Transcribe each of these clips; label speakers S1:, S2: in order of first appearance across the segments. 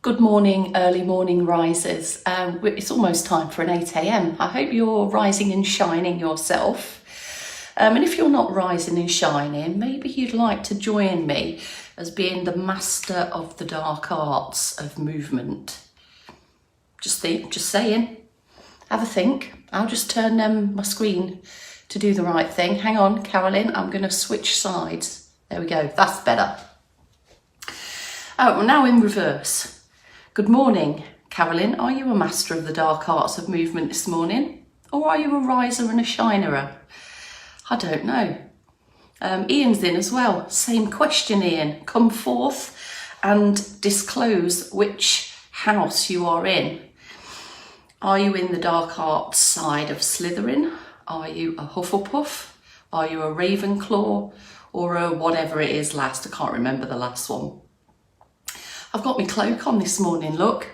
S1: Good morning, early morning risers. It's almost time for an 8 a.m. I hope you're rising and shining yourself. And if you're not rising and shining, maybe you'd like to join me as being the master of the dark arts of movement. Just saying. Have a think. I'll just turn my screen to do the right thing. Hang on, Carolyn, I'm going to switch sides. There we go, that's better. Oh, now in reverse. Good morning, Carolyn. Are you a master of the dark arts of movement this morning? Or are you a riser and a shinerer? I don't know. Ian's in as well. Same question, Ian. Come forth and disclose which house you are in. Are you in the dark arts side of Slytherin? Are you a Hufflepuff? Are you a Ravenclaw? Or a whatever it is last? I can't remember the last one. I've got my cloak on this morning, look.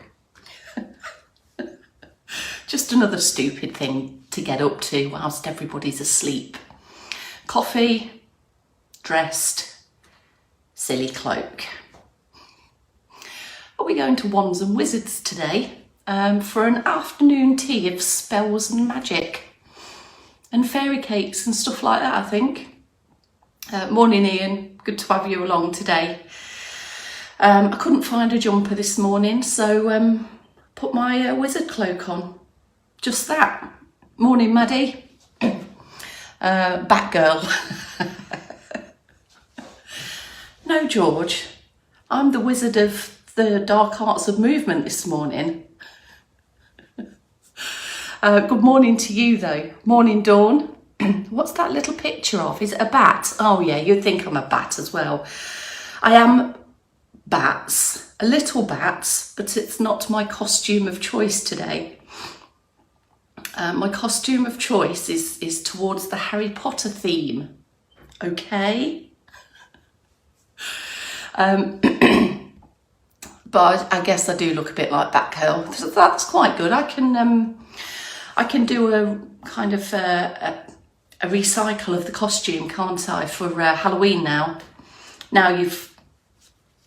S1: Just another stupid thing to get up to whilst everybody's asleep. Coffee, dressed, silly cloak. Are we going to Wands and Wizards today for an afternoon tea of spells and magic and fairy cakes and stuff like that, I think. Morning, Ian. Good to have you along today. I couldn't find a jumper this morning, so put my wizard cloak on. Just that. Morning, Maddie. Batgirl. No, George. I'm the wizard of the dark arts of movement this morning. Good morning to you, though. Morning, Dawn. What's that little picture of? Is it a bat? Oh, yeah, you'd think I'm a bat as well. I am bats, a little bats, but it's not my costume of choice today. My costume of choice is towards the Harry Potter theme, okay? But I guess I do look a bit like Batgirl. That's quite good. I can do a kind of a recycle of the costume, can't I, for Halloween now? Now you've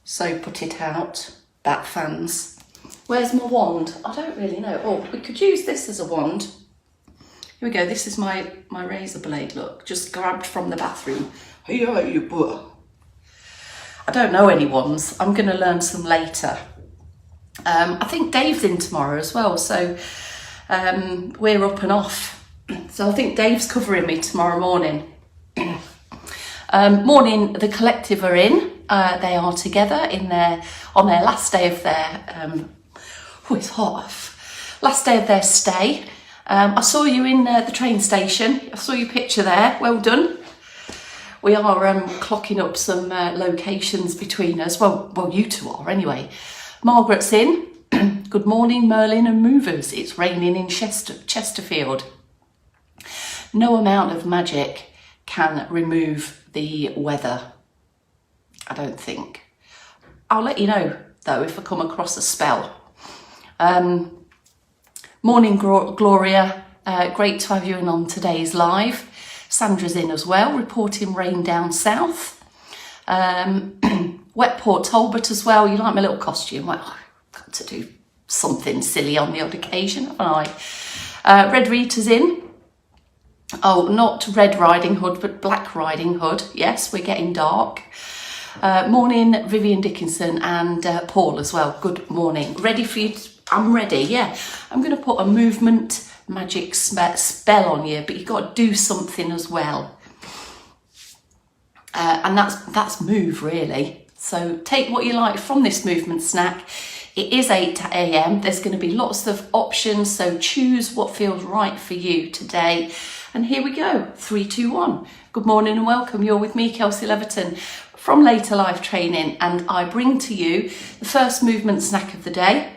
S1: so put it out, Bat fans. Where's my wand? I don't really know. Oh, we could use this as a wand. Here we go. This is my razor blade, look. Just grabbed from the bathroom. Here you go. I don't know any wands. I'm going to learn some later. I think Dave's in tomorrow as well, so we're up and off. So I think Dave's covering me tomorrow morning. Morning, the collective are in. They are together on their last day of their, it's hot, last day of their stay. I saw you in the train station. I saw your picture there. Well done. We are clocking up some locations between us. Well, you two are anyway. Margaret's in. Good morning, Merlin and movers. It's raining in Chesterfield. No amount of magic can remove the weather. I don't think. I'll let you know, though, if I come across a spell. Morning, Gloria. Great to have you in on today's live. Sandra's in as well, reporting rain down south. Wet Port Talbot as well. You like my little costume? Well, I've got to do something silly on the odd occasion, haven't I? Red Rita's in. Oh, not Red Riding Hood, but Black Riding Hood. Yes, we're getting dark. Morning, Vivian Dickinson and Paul as well. Good morning. Ready for you? I'm ready, yeah. I'm going to put a movement magic spell on you, but you've got to do something as well. And that's move, really. So take what you like from this movement snack. It is 8 a.m. There's going to be lots of options, so choose what feels right for you today. And here we go. 3, 2, 1. Good morning and welcome. You're with me, Kelsey Leverton, from Later Life Training, and I bring to you the first movement snack of the day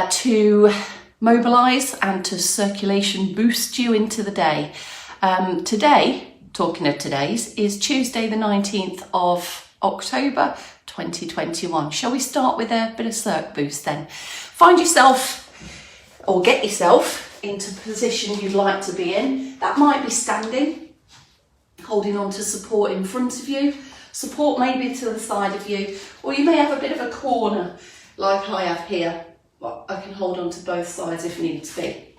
S1: to mobilise and to circulation boost you into the day. Today, talking of today's, is Tuesday the 19th of October 2021. Shall we start with a bit of Cirque Boost then? Find yourself or get yourself into the position you'd like to be in. That might be standing, holding on to support in front of you, support maybe to the side of you, or you may have a bit of a corner like I have here. Well, I can hold on to both sides if needs be.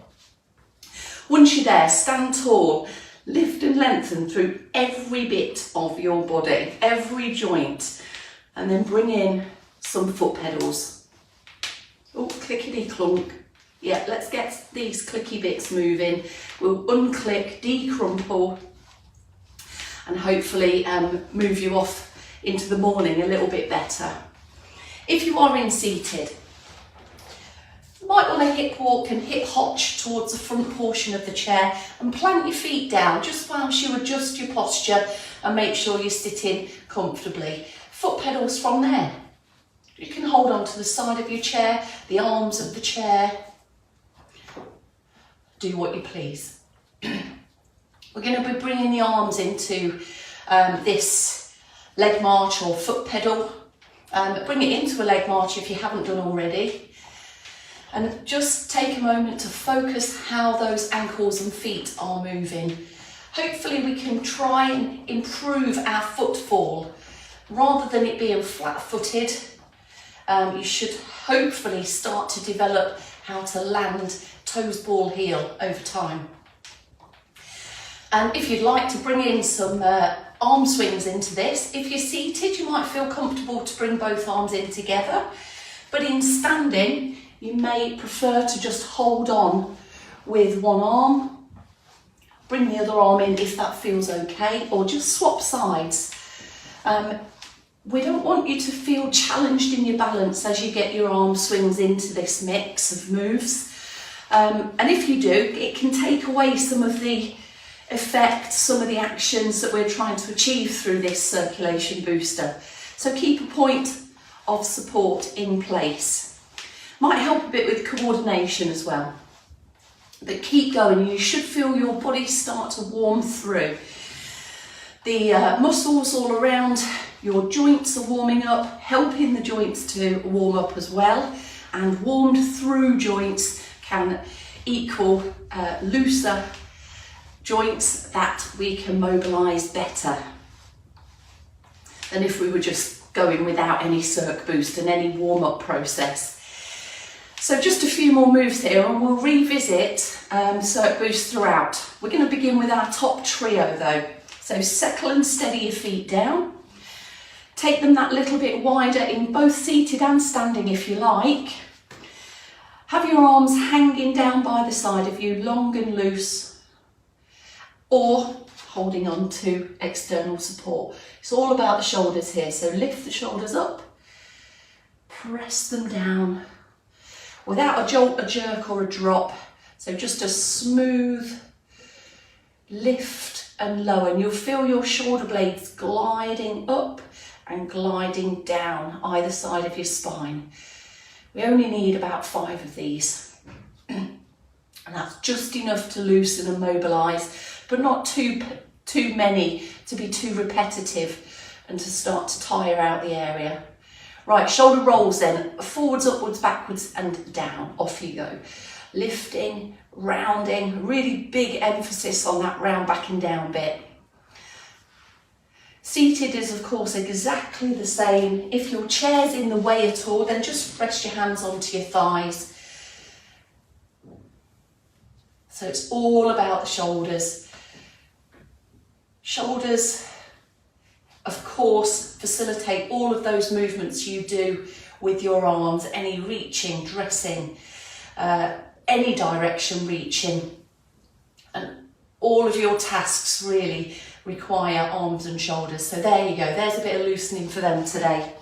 S1: Once you're there, stand tall, lift and lengthen through every bit of your body, every joint, and then bring in some foot pedals. Oh, clickety clunk. Yeah, let's get these clicky bits moving. We'll unclick, decrumple, and hopefully move you off into the morning a little bit better. If you are in seated, you might want to hip walk and hip hotch towards the front portion of the chair and plant your feet down just whilst you adjust your posture and make sure you're sitting comfortably. Foot pedals from there. You can hold on to the side of your chair, the arms of the chair. Do what you please. We're going to be bringing the arms into this leg march or foot pedal. Bring it into a leg march if you haven't done already. And just take a moment to focus how those ankles and feet are moving. Hopefully we can try and improve our footfall. Rather than it being flat-footed, you should hopefully start to develop how to land toes, ball, heel over time. And if you'd like to bring in some arm swings into this, if you're seated, you might feel comfortable to bring both arms in together. But in standing, you may prefer to just hold on with one arm, bring the other arm in if that feels okay, or just swap sides. We don't want you to feel challenged in your balance as you get your arm swings into this mix of moves. And if you do, it can take away some of the effect, some of the actions that we're trying to achieve through this circulation booster. So keep a point of support in place. Might help a bit with coordination as well. But keep going, you should feel your body start to warm through. The muscles all around your joints are warming up, helping the joints to warm up as well. And warmed through joints can equal looser joints that we can mobilise better than if we were just going without any Cirque Boost and any warm-up process. So just a few more moves here and we'll revisit Cirque Boost throughout. We're going to begin with our top trio though. So settle and steady your feet down. Take them that little bit wider in both seated and standing if you like. Have your arms hanging down by the side of you, long and loose, or holding on to external support. It's all about the shoulders here, so lift the shoulders up, press them down, without a jolt, a jerk or a drop. So just a smooth lift and lower, and you'll feel your shoulder blades gliding up and gliding down either side of your spine. We only need about 5 of these. And that's just enough to loosen and mobilise, but not too many to be too repetitive and to start to tire out the area. Right, shoulder rolls then, forwards, upwards, backwards and down, off you go. Lifting, rounding, really big emphasis on that round back and down bit. Seated is of course exactly the same. If your chair's in the way at all, then just rest your hands onto your thighs. So it's all about the shoulders. Shoulders, of course, facilitate all of those movements you do with your arms, any reaching, dressing, any direction reaching, and all of your tasks really require arms and shoulders. So there you go, there's a bit of loosening for them today.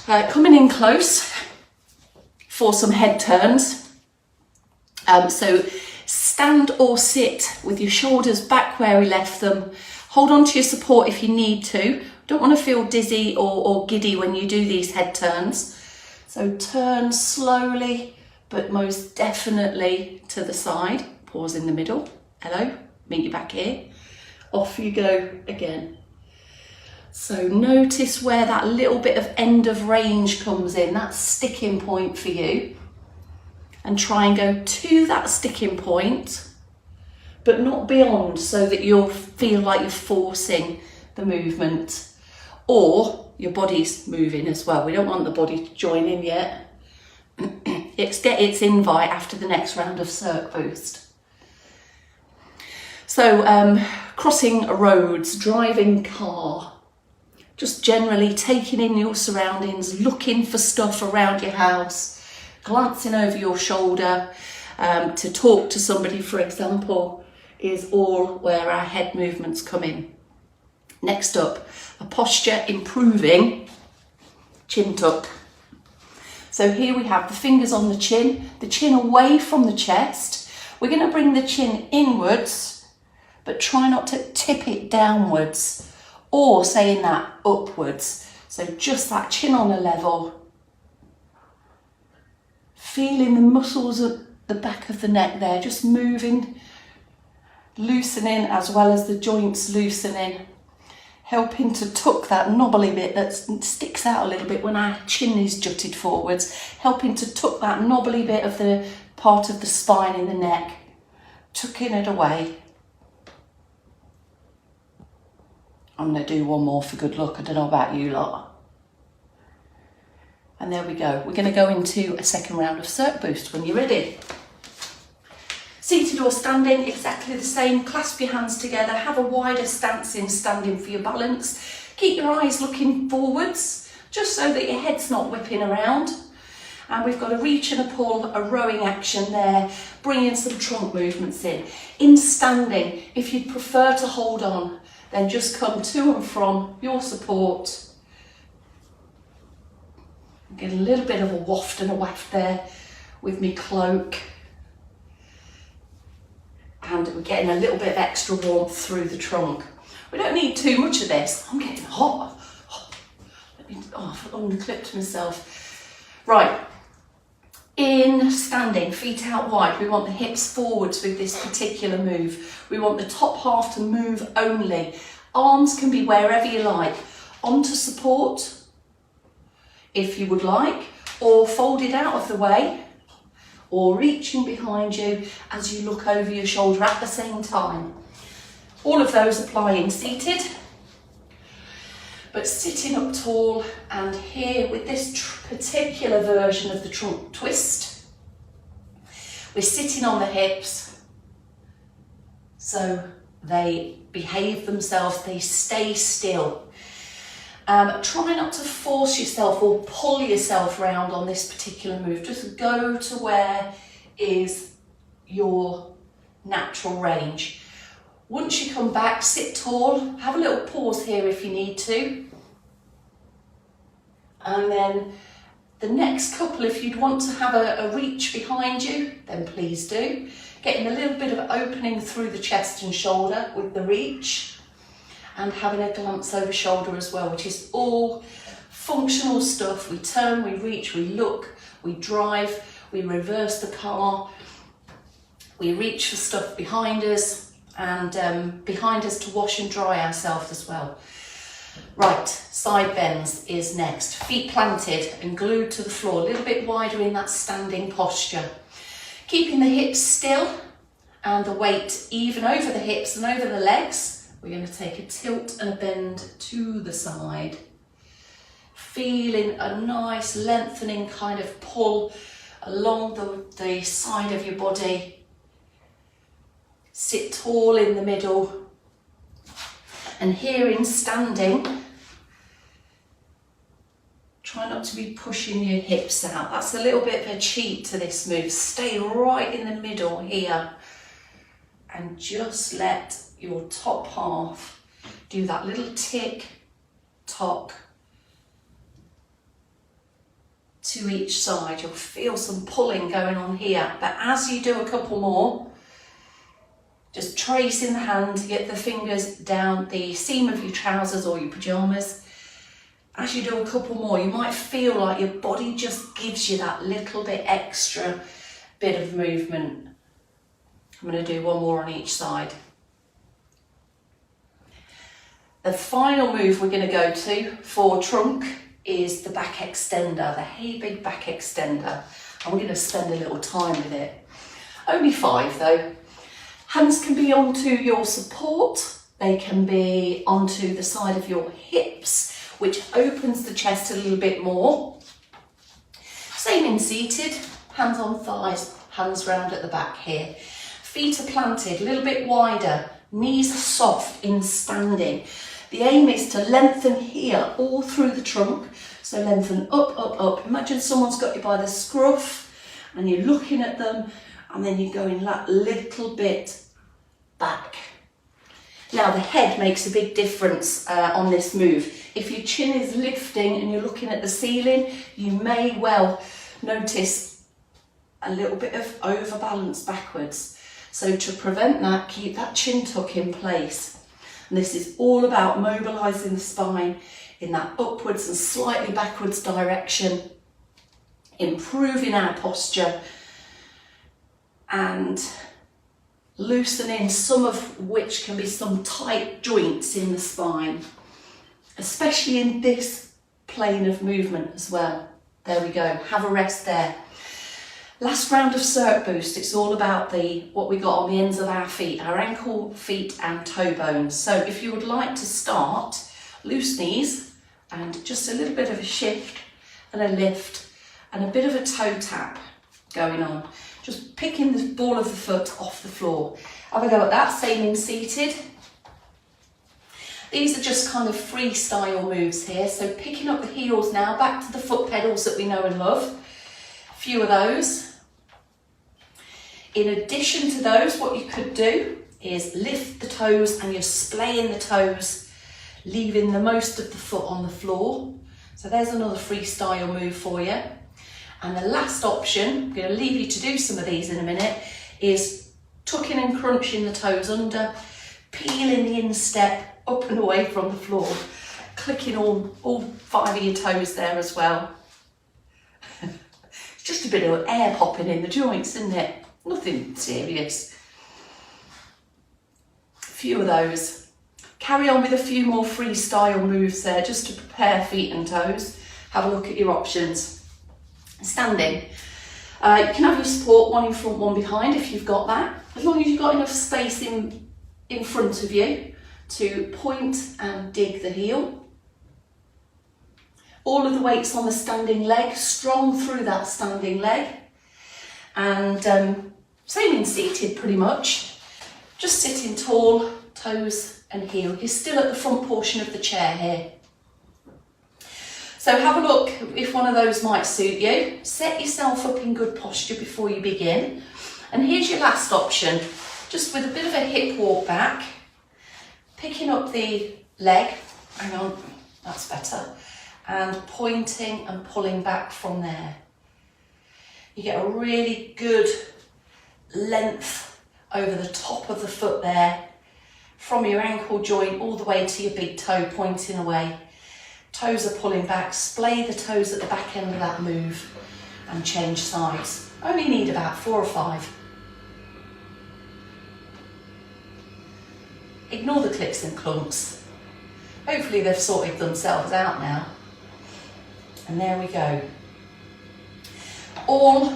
S1: Coming in close for some head turns. So stand or sit with your shoulders back where we left them. Hold on to your support if you need to. Don't want to feel dizzy or giddy when you do these head turns. So turn slowly, but most definitely to the side. Pause in the middle. Hello, meet you back here. Off you go again. So notice where that little bit of end of range comes in, that sticking point for you. And try and go to that sticking point, but not beyond, so that you'll feel like you're forcing the movement. Or your body's moving as well. We don't want the body to join in yet. Get its invite after the next round of Cirque Boost. So crossing roads, driving car, just generally taking in your surroundings, looking for stuff around your house, glancing over your shoulder, to talk to somebody, for example, is all where our head movements come in. Next up, a posture improving chin tuck. So here we have the fingers on the chin away from the chest. We're going to bring the chin inwards, but try not to tip it downwards, or saying that upwards. So just that chin on a level. Feeling the muscles at the back of the neck there, just moving, loosening as well as the joints loosening. Helping to tuck that knobbly bit that sticks out a little bit when our chin is jutted forwards, helping to tuck that knobbly bit of the part of the spine in the neck, tucking it away. I'm going to do one more for good luck. I don't know about you lot. And there we go. We're going to go into a second round of Cirque Boost when you're ready. Seated or standing, exactly the same. Clasp your hands together, have a wider stance in standing for your balance. Keep your eyes looking forwards, just so that your head's not whipping around. And we've got a reach and a pull, a rowing action there, bringing some trunk movements in. In standing, if you'd prefer to hold on, then just come to and from your support. Get a little bit of a waft and a waft there with me cloak. And we're getting a little bit of extra warmth through the trunk. We don't need too much of this. I'm getting hot. I've unclipped myself. Right, in standing, feet out wide, we want the hips forwards with this particular move. We want the top half to move only. Arms can be wherever you like. Onto support, if you would like, or folded out of the way, or reaching behind you as you look over your shoulder at the same time. All of those apply in seated, but sitting up tall, and here with this particular version of the trunk twist, we're sitting on the hips, so they behave themselves, they stay still. Try not to force yourself or pull yourself round on this particular move. Just go to where is your natural range. Once you come back, sit tall. Have a little pause here if you need to. And then the next couple, if you'd want to have a reach behind you, then please do. Getting a little bit of opening through the chest and shoulder with the reach. And having a glance over shoulder as well, which is all functional stuff. We turn, we reach, we look, we drive, we reverse the car, we reach for stuff behind us, and behind us to wash and dry ourselves as well. Right, side bends is next. Feet planted and glued to the floor, a little bit wider in that standing posture. Keeping the hips still and the weight even over the hips and over the legs. We're going to take a tilt and a bend to the side. Feeling a nice lengthening kind of pull along the side of your body. Sit tall in the middle. And here in standing, try not to be pushing your hips out. That's a little bit of a cheat to this move. Stay right in the middle here. And just let your top half do that little tick, tock to each side. You'll feel some pulling going on here, but as you do a couple more, just trace in the hand to get the fingers down the seam of your trousers or your pajamas. As you do a couple more, you might feel like your body just gives you that little bit extra bit of movement. I'm going to do one more on each side. The final move we're going to go to for trunk is the back extender, the Hey Big back extender. And we're going to spend a little time with it. Only 5 though. Hands can be onto your support. They can be onto the side of your hips. which opens the chest a little bit more. Same in seated, hands on thighs, hands round at the back here. Feet are planted a little bit wider, knees are soft in standing. The aim is to lengthen here all through the trunk. So lengthen up, up, up. Imagine someone's got you by the scruff and you're looking at them, and then you're going that little bit back. Now the head makes a big difference on this move. If your chin is lifting and you're looking at the ceiling, you may well notice a little bit of overbalance backwards. So to prevent that, keep that chin tuck in place. And this is all about mobilising the spine in that upwards and slightly backwards direction, improving our posture and loosening some of which can be some tight joints in the spine, especially in this plane of movement as well. There we go, have a rest there. Last round of Cirque Boost, it's all about what we got on the ends of our feet, our ankle, feet and toe bones. So if you would like to start, loose knees and just a little bit of a shift and a lift and a bit of a toe tap going on. Just picking the ball of the foot off the floor. Have a go at that, same in seated. These are just kind of freestyle moves here. So picking up the heels now, back to the foot pedals that we know and love. A few of those. In addition to those, what you could do is lift the toes and you're splaying the toes, leaving the most of the foot on the floor. So there's another freestyle move for you. And the last option, I'm going to leave you to do some of these in a minute, is tucking and crunching the toes under, peeling the instep up and away from the floor, clicking all 5 of your toes there as well. It's just a bit of air popping in the joints, isn't it? Nothing serious. A few of those. Carry on with a few more freestyle moves there just to prepare feet and toes. Have a look at your options. Standing. You can have your support, one in front, one behind if you've got that. As long as you've got enough space in front of you to point and dig the heel. All of the weight's on the standing leg, strong through that standing leg. And same in seated pretty much. Just sitting tall, toes and heel. You're still at the front portion of the chair here. So have a look if one of those might suit you. Set yourself up in good posture before you begin. And here's your last option, just with a bit of a hip walk back, picking up the leg, hang on, that's better, and pointing and pulling back from there. You get a really good length over the top of the foot there, from your ankle joint all the way to your big toe pointing away. Toes are pulling back, splay the toes at the back end of that move and change sides. Only need about 4 or 5. Ignore the clicks and clumps. Hopefully they've sorted themselves out now. And there we go. All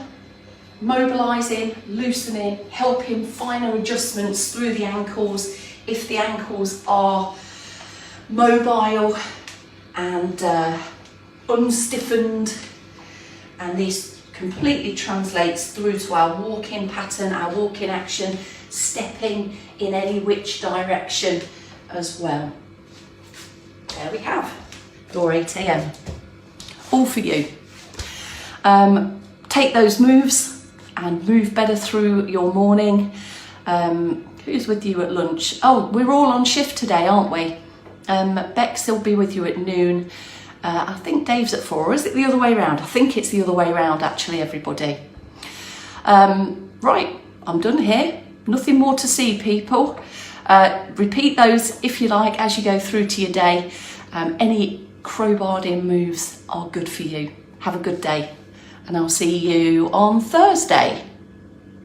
S1: mobilising, loosening, helping finer adjustments through the ankles if the ankles are mobile and unstiffened, and this completely translates through to our walking pattern, our walking action, stepping in any which direction as well. There we have your 8 AM, all for you. Take those moves and move better through your morning. Who's with you at lunch? Oh, we're all on shift today, aren't we? Bex will be with you at noon. I think Dave's at 4, or is it the other way around? I think it's the other way around actually, everybody. Right, I'm done here. Nothing more to see, people. Repeat those if you like as you go through to your day. Any crowbarred in moves are good for you. Have a good day, and I'll see you on Thursday.